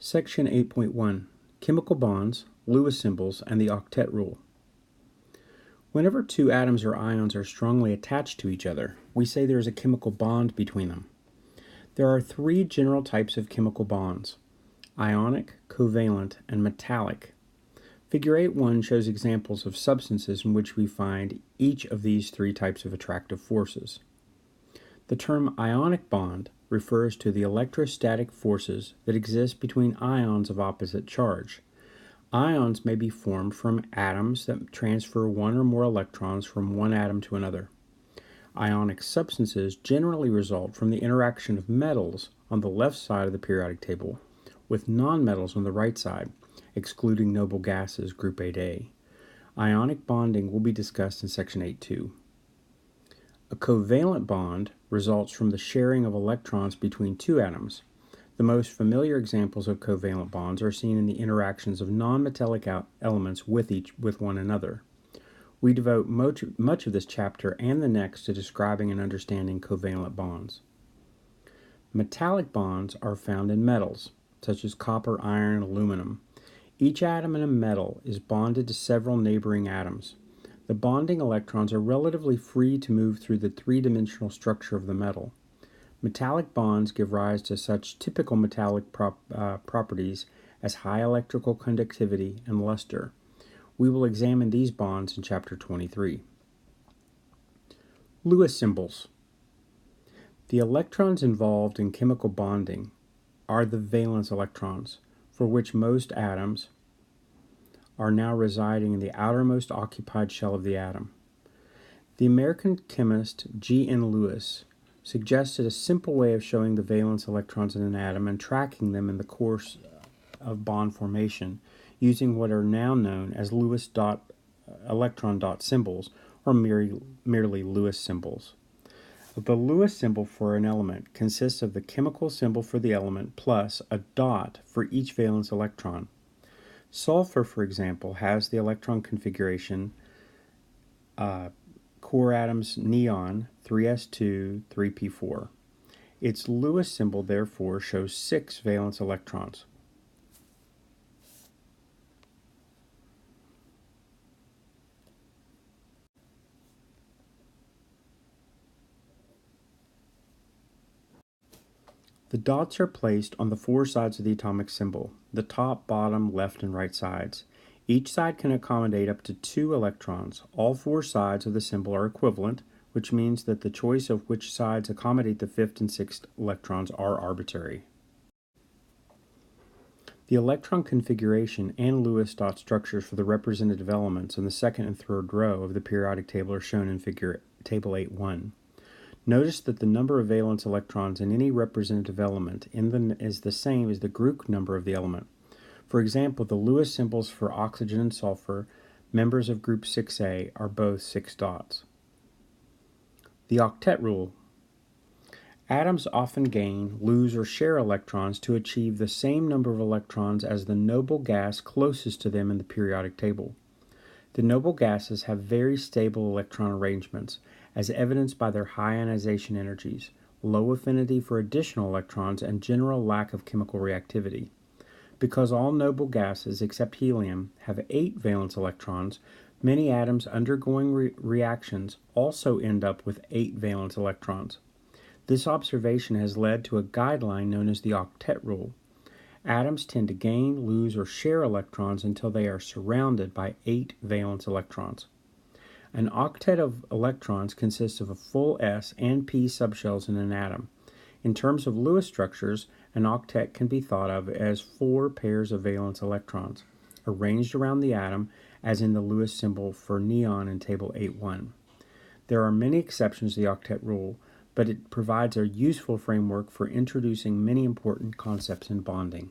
Section 8.1 Chemical Bonds, Lewis Symbols, and the Octet Rule. Whenever two atoms or ions are strongly attached to each other, we say there is a chemical bond between them. There are three general types of chemical bonds: ionic, covalent, and metallic. Figure 8.1 shows examples of substances in which we find each of these three types of attractive forces. The term ionic bond refers to the electrostatic forces that exist between ions of opposite charge. Ions may be formed from atoms that transfer one or more electrons from one atom to another. Ionic substances generally result from the interaction of metals on the left side of the periodic table with nonmetals on the right side, excluding noble gases, Group 8A. Ionic bonding will be discussed in Section 8.2. A covalent bond results from the sharing of electrons between two atoms. The most familiar examples of covalent bonds are seen in the interactions of nonmetallic elements with one another. We devote much of this chapter and the next to describing and understanding covalent bonds. Metallic bonds are found in metals, such as copper, iron, and aluminum. Each atom in a metal is bonded to several neighboring atoms. The bonding electrons are relatively free to move through the three-dimensional structure of the metal. Metallic bonds give rise to such typical metallic properties as high electrical conductivity and luster. We will examine these bonds in Chapter 23. Lewis symbols. The electrons involved in chemical bonding are the valence electrons, for which most atoms are now residing in the outermost occupied shell of the atom. The American chemist G.N. Lewis suggested a simple way of showing the valence electrons in an atom and tracking them in the course of bond formation using what are now known as Lewis electron dot symbols, or merely Lewis symbols. The Lewis symbol for an element consists of the chemical symbol for the element plus a dot for each valence electron. Sulfur, for example, has the electron configuration core atoms neon 3s2, 3p4. Its Lewis symbol, therefore, shows 6 valence electrons. The dots are placed on the four sides of the atomic symbol: the top, bottom, left, and right sides. Each side can accommodate up to 2 electrons. All 4 sides of the symbol are equivalent, which means that the choice of which sides accommodate the 5th and 6th electrons are arbitrary. The electron configuration and Lewis dot structures for the representative elements in the second and third row of the periodic table are shown in Table 8.1. Notice that the number of valence electrons in any representative element is the same as the group number of the element. For example, the Lewis symbols for oxygen and sulfur, members of group 6A, are both 6 dots. The Octet Rule. Atoms often gain, lose, or share electrons to achieve the same number of electrons as the noble gas closest to them in the periodic table. The noble gases have very stable electron arrangements, as evidenced by their high ionization energies, low affinity for additional electrons, and general lack of chemical reactivity. Because all noble gases except helium have 8 valence electrons, many atoms undergoing reactions also end up with 8 valence electrons. This observation has led to a guideline known as the Octet Rule. Atoms tend to gain, lose, or share electrons until they are surrounded by 8 valence electrons. An octet of electrons consists of a full s and p subshells in an atom. In terms of Lewis structures, an octet can be thought of as 4 pairs of valence electrons, arranged around the atom as in the Lewis symbol for neon in Table 8.1. There are many exceptions to the Octet Rule, but it provides a useful framework for introducing many important concepts in bonding.